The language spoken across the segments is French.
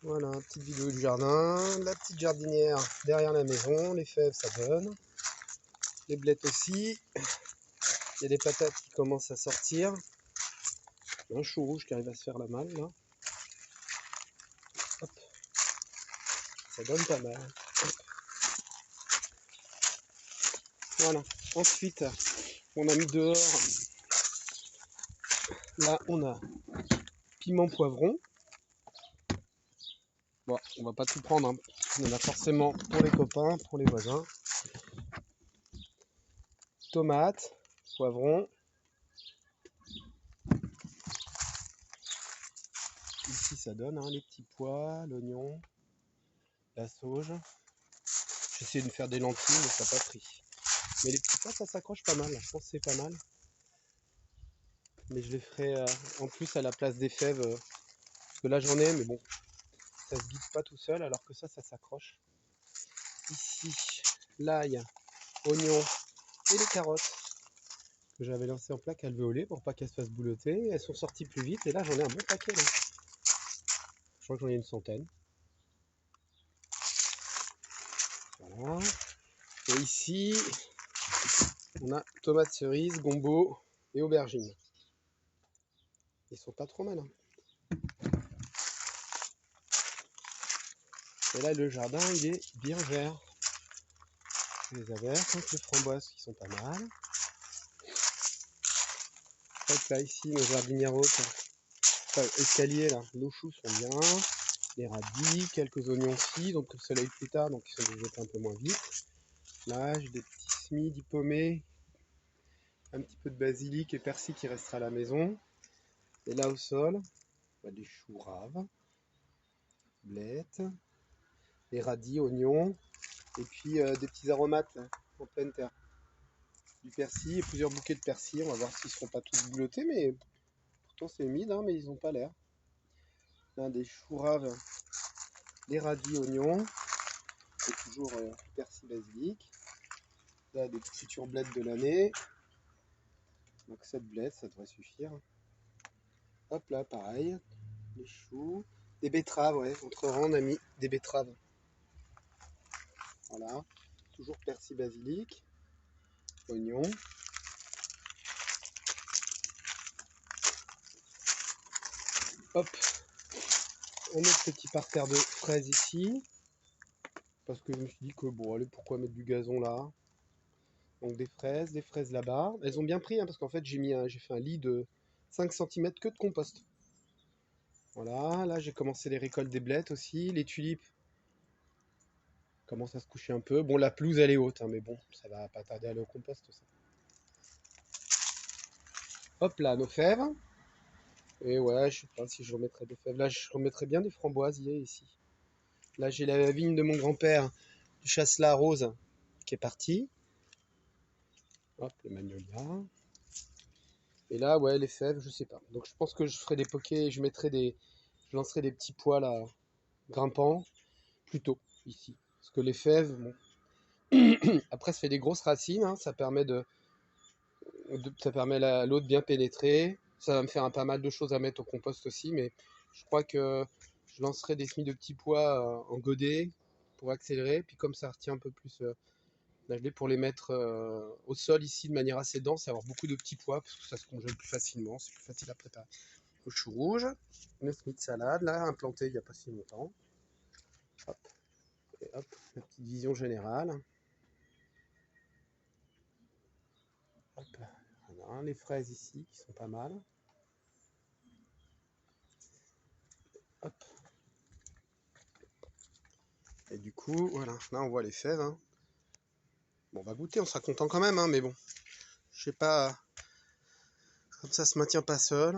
Voilà, petite vidéo du jardin, la petite jardinière derrière la maison, les fèves ça donne, les blettes aussi, il y a des patates qui commencent à sortir, il y a un chou rouge qui arrive à se faire la malle là, hop, ça donne pas mal. Voilà, ensuite on a mis dehors, là on a piment poivron. Bon, on va pas tout prendre, hein. On en a forcément pour les copains, pour les voisins. Tomates, poivrons. Ici ça donne hein, les petits pois, l'oignon, la sauge. J'essaie de me faire des lentilles mais ça n'a pas pris. Mais les petits pois ça s'accroche pas mal, je pense que c'est pas mal. Mais je les ferai en plus à la place des fèves. Parce que là j'en ai mais bon, ça se guide pas tout seul alors que ça s'accroche. Ici, l'ail, oignon et les carottes que j'avais lancées en plaque alvéolée pour pas qu'elles se fassent boulotter. Elles sont sorties plus vite et là j'en ai un bon paquet là. Je crois que j'en ai une centaine. Voilà. Et ici, on a tomates cerises, gombo et aubergines. Ils sont pas trop mal. Hein. Et là le jardin il est bien vert. Les averses, hein, les framboises qui sont pas mal. Hop là ici nos jardinières hautes, enfin, escaliers là, nos choux sont bien. Les radis, quelques oignons aussi, donc le soleil plus tard, donc ils sont développés un peu moins vite. Là j'ai des petits semis diplômés, un petit peu de basilic et persil qui restera à la maison. Et là au sol, des choux raves, blettes, les radis, oignons, et puis des petits aromates là, en pleine terre. Du persil et plusieurs bouquets de persil, on va voir s'ils ne seront pas tous boulottés, mais pourtant c'est humide, hein, mais ils n'ont pas l'air. Là des choux raves, des radis, oignons, et toujours persil, basilic. Là des futures blettes de l'année. Donc 7 blettes, ça devrait suffire. Hop là, pareil. Les choux. Des betteraves, ouais. Entre rangs, on a mis des betteraves. Voilà. Toujours persil, basilic. Oignon. Hop. Un autre petit parterre de fraises ici. Parce que je me suis dit que, bon, allez, pourquoi mettre du gazon là? Donc des fraises là-bas. Elles ont bien pris, hein, parce qu'en fait, j'ai fait un lit de 5 cm que de compost. Voilà, là j'ai commencé les récoltes des blettes aussi, les tulipes commencent à se coucher un peu. Bon, la pelouse elle est haute, hein, mais bon, ça va pas tarder à aller au compost ça. Hop là, nos fèves. Et ouais, je sais pas si je remettrai des fèves. Là, je remettrai bien des framboisiers ici. Là, j'ai la vigne de mon grand-père, du chasselas rose, qui est parti. Hop, le magnolia. Et là, ouais, les fèves, je sais pas. Donc je pense que je ferai des pokés, je lancerai des petits pois là, grimpants, plutôt ici. Parce que les fèves, bon. Après, ça fait des grosses racines, hein, ça permet à l'eau de bien pénétrer. Ça va me faire pas mal de choses à mettre au compost aussi, mais je crois que je lancerai des semis de petits pois en godet pour accélérer. Puis comme ça retient un peu plus pour les mettre au sol ici de manière assez dense et avoir beaucoup de petits pois parce que ça se congèle plus facilement, c'est plus facile à préparer. Au chou rouge, une semis de salade là, implanté il n'y a pas si longtemps. Hop. Et hop, la petite vision générale. Hop. Voilà, les fraises ici qui sont pas mal. Hop. Et du coup, voilà, là on voit les fèves. Hein. Bon, on va goûter, on sera content quand même, hein, mais bon, je sais pas, comme ça se maintient pas seul.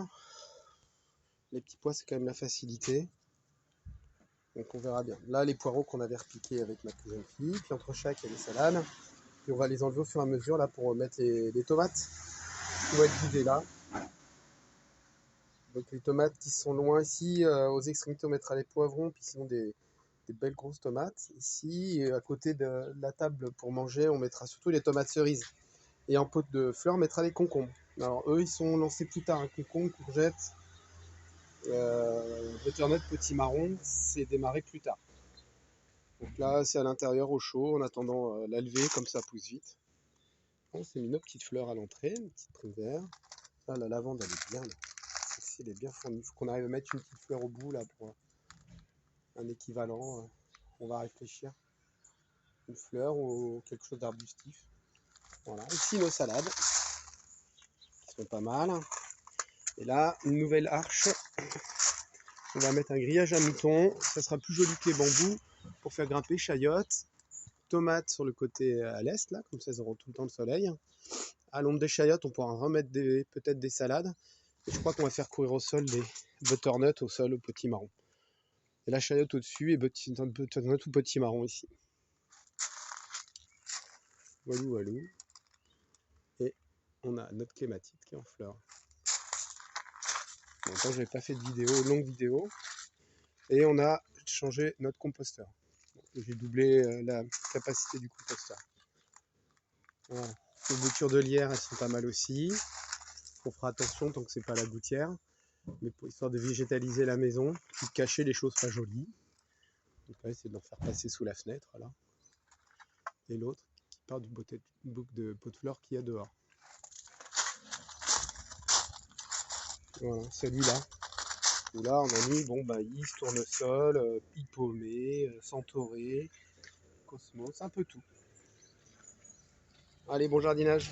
Les petits pois, c'est quand même la facilité. Donc on verra bien. Là, les poireaux qu'on avait repiqués avec ma plus jeune fille, puis entre chaque, il y a les salades. Puis on va les enlever au fur et à mesure là pour mettre les tomates qui vont être vidées là. Donc les tomates qui sont loin ici, aux extrémités, on mettra les poivrons, puis sinon des belles grosses tomates. Ici, à côté de la table pour manger, on mettra surtout les tomates cerises. Et en pot de fleurs, on mettra les concombres. Alors eux, ils sont lancés plus tard, hein, concombres, courgettes, butternut potimarron, c'est démarré plus tard. Donc là, c'est à l'intérieur au chaud, en attendant la levée, comme ça pousse vite. On s'est mis nos petites fleurs à l'entrée, une petite rivière. Là, la lavande, elle est bien. Là. Celle-ci, elle est bien fournie. Il faut qu'on arrive à mettre une petite fleur au bout là pour un équivalent. On va réfléchir. Une fleur ou quelque chose d'arbustif. Voilà. Ici, nos salades, qui sont pas mal. Et là, une nouvelle arche. On va mettre un grillage à moutons. Ça sera plus joli que les bambous pour faire grimper chayotes. Tomates sur le côté à l'est, là, comme ça, elles auront tout le temps le soleil. À l'ombre des chayotes, on pourra remettre peut-être des salades. Et je crois qu'on va faire courir au sol des butternuts au sol, au potimarron. Et la chayote au-dessus et butternut ou potimarron ici. Walou, walou. Et on a notre clématite qui est en fleurs. En même temps, je n'avais pas fait de vidéo, longue vidéo. Et on a changé notre composteur. J'ai doublé la capacité du composteur. Voilà. Les boutures de lierre, elles sont pas mal aussi. On fera attention tant que c'est pas la gouttière. Mais pour histoire de végétaliser la maison, puis de cacher les choses pas jolies. Donc on va essayer de l'en faire passer sous la fenêtre, là. Et l'autre qui part du bouquet de pot de fleurs qu'il y a dehors. Voilà, celui-là. Où là, on a mis maïs, tournesol, paumé, centauré, cosmos, un peu tout. Allez, bon jardinage!